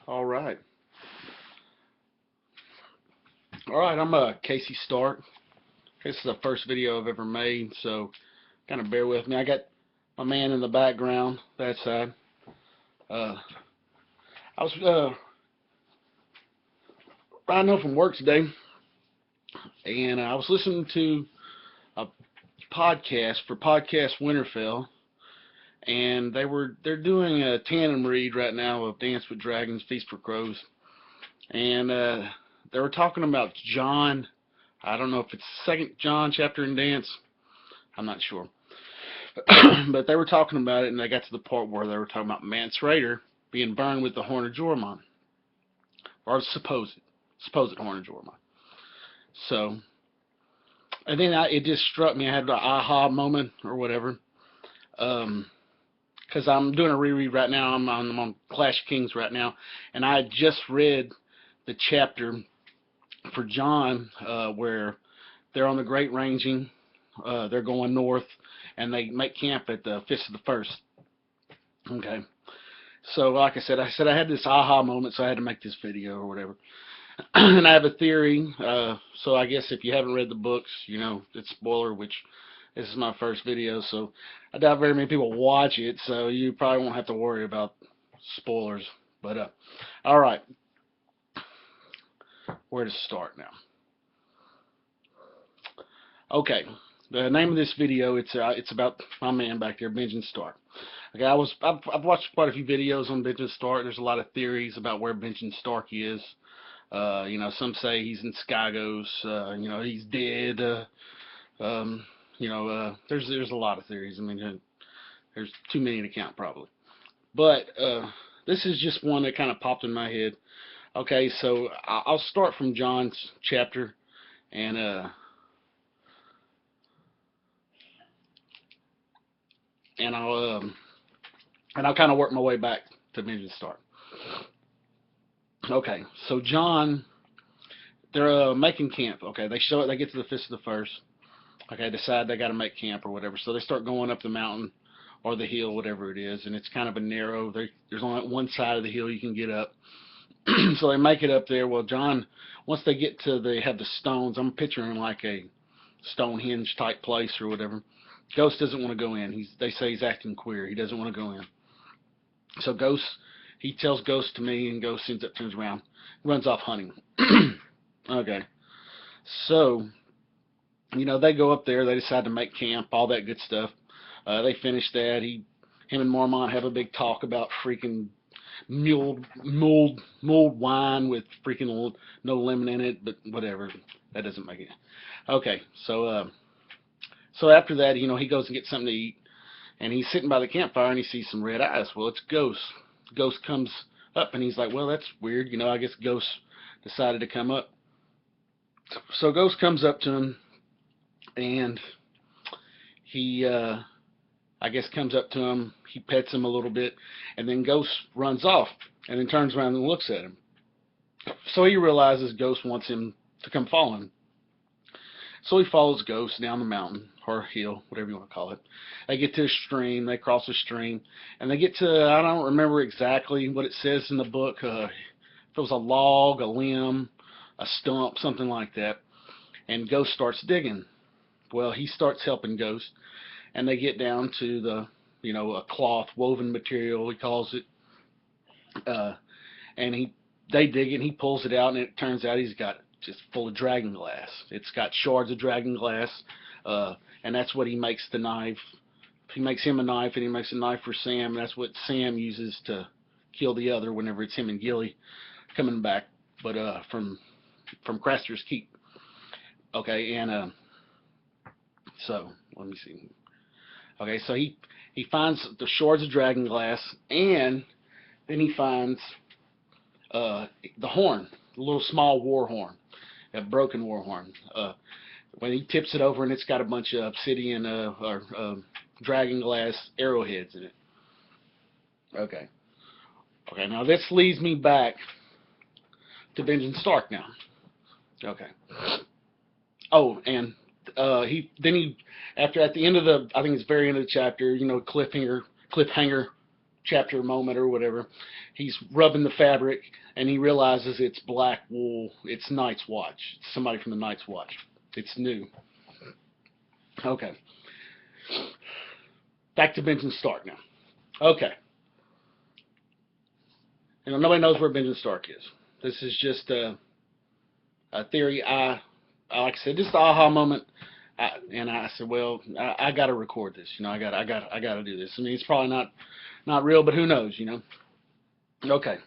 All right. All right, I'm Casey Stark. This is the first video I've ever made, so kind of bear with me. I got my man in the background, that side. Uh, I was riding home from work today, and I was listening to a podcast for Podcast Winterfell, and they're doing a tandem read right now of Dance with Dragons, Feast for Crows, and they were talking about John. I don't know if it's Second John chapter in Dance. I'm not sure. But they were talking about it, and they got to the part where they were talking about Mance Rayder being burned with the Horn of Jormon, or supposed Horn of Jormon. So, and then it just struck me. I had an aha moment or whatever, because I'm doing a reread right now. I'm on Clash of Kings right now, and I had just read the chapter for John where they're on the Great Ranging. They're going north, and they make camp at the Fist of the First. Okay. So, like I said I had this aha moment, so I had to make this video or whatever. And I have a theory. So I guess if you haven't read the books, you know, it's spoiler, which this is my first video, so I doubt very many people watch it, so you probably won't have to worry about spoilers. But, all right. Where to start now? Okay. The name of this video, it's about my man back there, Benjen Stark. Okay, I've watched quite a few videos on Benjen Stark. There's a lot of theories about where Benjen Stark is. You know, some say he's in Skagos. You know, he's dead. You know, there's a lot of theories. I mean, there's too many to count probably. But this is just one that kind of popped in my head. Okay, so I'll start from John's chapter, and I'll kind of work my way back to Benjen Stark. Okay, so John, they're making camp. Okay, they get to the Fist of the First. Okay, decide they got to make camp or whatever. So they start going up the mountain or the hill, whatever it is, and it's kind of a narrow. There's only one side of the hill you can get up. So they make it up there. Well, John, once they get to, they have the stones. I'm picturing like a Stonehenge type place or whatever. Ghost doesn't want to go in. They say he's acting queer. He doesn't want to go in. So Ghost, he tells Ghost to me, and Ghost turns around, runs off hunting. Okay. So, you know, they go up there. They decide to make camp, all that good stuff. They finish that. Him and Mormont have a big talk about freaking mulled wine with freaking no lemon in it, but whatever. That doesn't make it. Okay, so after that, you know, he goes and gets something to eat, and he's sitting by the campfire, and he sees some red eyes. Well, it's Ghost. Ghost comes up, and he's like, well, that's weird. You know, I guess Ghost decided to come up. So Ghost comes up to him, and he, I guess, comes up to him. He pets him a little bit, and then Ghost runs off, and then turns around and looks at him. So he realizes Ghost wants him to come follow him. So he follows Ghost down the mountain, or hill, whatever you want to call it. They get to a stream, they cross a stream, and they get to, I don't remember exactly what it says in the book, if it was a log, a limb, a stump, something like that, and Ghost starts digging. Well, he starts helping Ghost, and they get down to the, you know, a cloth, woven material, he calls it, and they dig it, and he pulls it out, and it turns out he's got just full of dragon glass. It's got shards of dragon glass, and that's what he makes the knife. He makes him a knife, and he makes a knife for Sam, and that's what Sam uses to kill the other whenever it's him and Gilly coming back, but from Craster's Keep. Okay, and so let me see. Okay, so he finds the shards of dragon glass, and then he finds the horn, the little small war horn, a broken war horn. When he tips it over, and it's got a bunch of obsidian or dragon glass arrowheads in it. Okay. Okay, now this leads me back to Benjen Stark now. Okay. Oh, and he after at the end of the, I think it's very end of the chapter, you know, cliffhanger chapter moment or whatever, he's rubbing the fabric and he realizes it's black wool. It's Night's Watch. It's somebody from the Night's Watch. It's new. Okay. Back to Benjen Stark now. Okay. Nobody knows where Benjen Stark is. This is just a theory. Like I said, just the aha moment. And I said, well, I got to record this. I got to do this. I mean, it's probably not real, but who knows? Okay.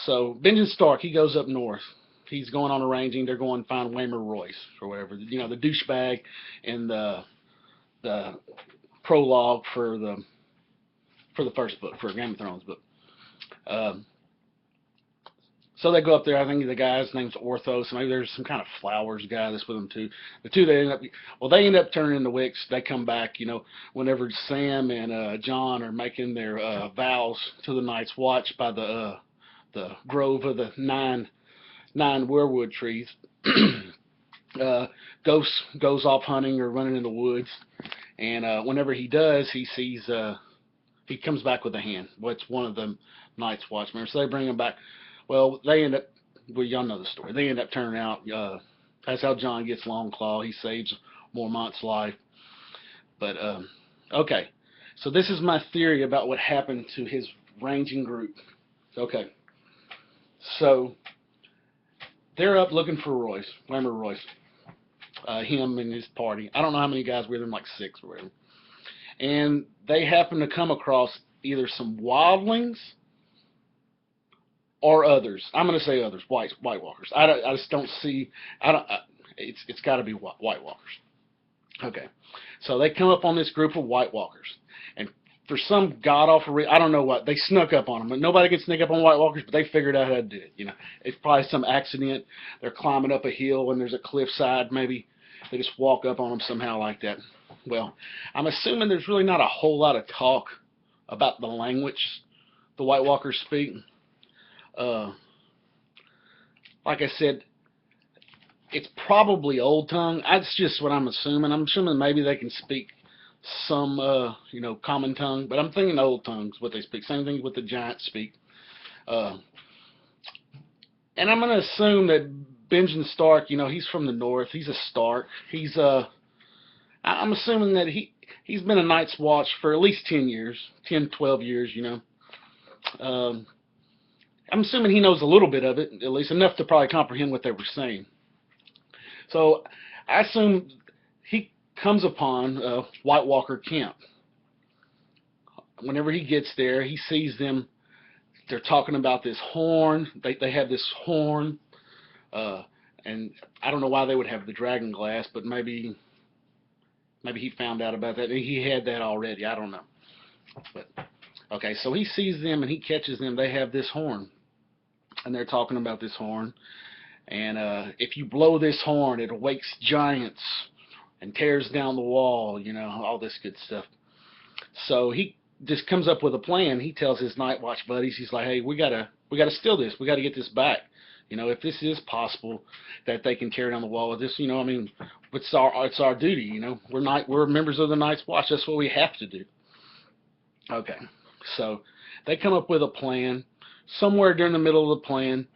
So Benjen Stark, he goes up north. He's going on a ranging. They're going to find Waymar Royce or whatever. The douchebag in the prologue for the first book, for Game of Thrones book. So they go up there. I think the guy's name's Orthos. Maybe there's some kind of flowers guy that's with them too. The two they end up turning into wicks. They come back, whenever Sam and John are making their vows to the Night's Watch by the grove of the nine weirwood trees. Ghost goes off hunting or running in the woods, and whenever he does, he sees he comes back with a hand. What's one of the Night's Watch members? So they bring him back. Well, they end up. Well, y'all know the story. They end up turning out. That's how John gets Longclaw. He saves Mormont's life. But okay, so this is my theory about what happened to his ranging group. Okay, so they're up looking for Royce, Waymar Royce, him and his party. I don't know how many guys with him, like 6 or whatever. And they happen to come across either some wildlings or others. I'm going to say others, White Walkers. I just don't see. It's got to be White Walkers. Okay, so they come up on this group of White Walkers, and for some god awful reason, I don't know what, they snuck up on them. But nobody can sneak up on White Walkers, but they figured out how to do it. It's probably some accident. They're climbing up a hill and there's a cliffside. Maybe they just walk up on them somehow like that. Well, I'm assuming there's really not a whole lot of talk about the language the White Walkers speak. Like I said, it's probably Old Tongue. That's just what I'm assuming. I'm assuming maybe they can speak some, common tongue, but I'm thinking Old Tongue's what they speak. Same thing with the Giants speak. And I'm going to assume that Benjen Stark, he's from the north. He's a Stark. I'm assuming that he's been a Night's Watch for at least 10 years, 10, 12 years, I'm assuming he knows a little bit of it, at least enough to probably comprehend what they were saying. So I assume he comes upon a White Walker camp. Whenever he gets there, he sees them. They're talking about this horn. They have this horn, and I don't know why they would have the dragon glass, but maybe he found out about that. He had that already. I don't know. But okay, so he sees them and he catches them. They have this horn, and they're talking about this horn. And if you blow this horn, it awakes giants and tears down the wall, all this good stuff. So he just comes up with a plan. He tells his Night Watch buddies, he's like, hey, we gotta steal this. We gotta get this back. If this is possible that they can tear down the wall with this, it's our duty. We're members of the Night's Watch. That's what we have to do. Okay, so they come up with a plan. Somewhere during the middle of the plan,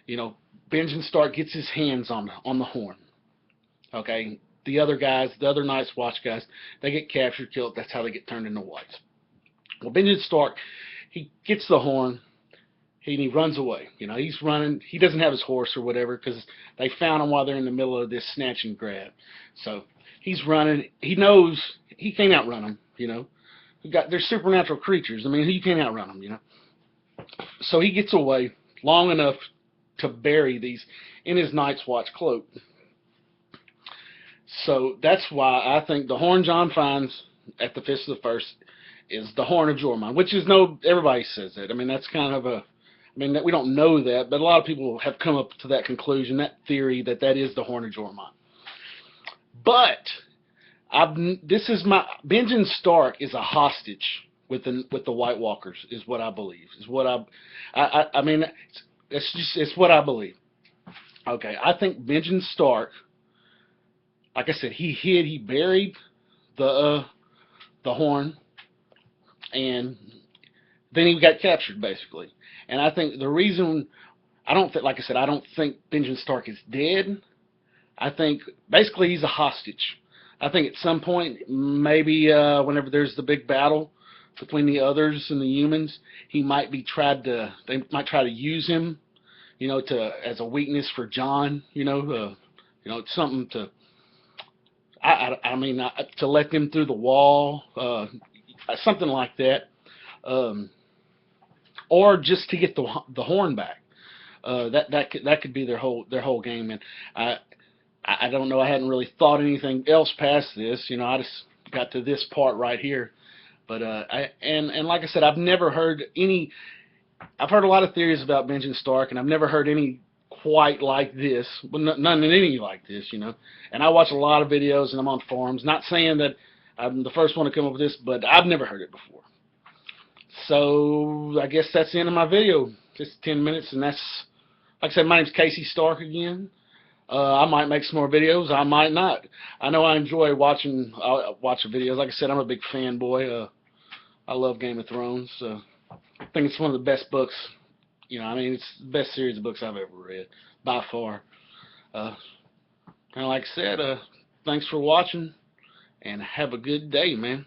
Benjen Stark gets his hands on the horn. Okay, the other Night's Watch guys, they get captured, killed. That's how they get turned into whites. Well, Benjen Stark, he gets the horn, and he runs away. He's running. He doesn't have his horse or whatever because they found him while they're in the middle of this snatch and grab. So he's running. He knows he can't outrun them. They're supernatural creatures. I mean, you can't outrun them. So he gets away long enough to bury these in his Night's Watch cloak. So that's why I think the horn John finds at the Fist of the First is the horn of Jormungand, which is everybody says that. I mean, that's kind of we don't know that, but a lot of people have come up to that conclusion, that theory that is the horn of Jormungand. But Benjen Stark is a hostage with the White Walkers, is what I believe. Is what I mean. It's what I believe. Okay, I think Benjen Stark, like I said, he buried the horn, and then he got captured basically. And I think the reason I don't think, like I said, I don't think Benjen Stark is dead. I think basically he's a hostage. I think at some point, maybe whenever there's the big battle between the others and the humans, he might be tried to. They might try to use him, to as a weakness for John. Something to. I mean, to let them through the wall, something like that, or just to get the horn back. That could be their whole game, and I don't know. I hadn't really thought anything else past this. I just got to this part right here. But and like I said, I've never heard any. I've heard a lot of theories about Benjen Stark, and I've never heard any quite like this. Well, none any like this, And I watch a lot of videos, and I'm on forums. Not saying that I'm the first one to come up with this, but I've never heard it before. So I guess that's the end of my video. Just 10 minutes, and that's, like I said, my name's Casey Stark again. I might make some more videos. I might not. I know I enjoy watching videos. Like I said, I'm a big fanboy. I love Game of Thrones. I think it's one of the best books. It's the best series of books I've ever read, by far. And like I said, thanks for watching, and have a good day, man.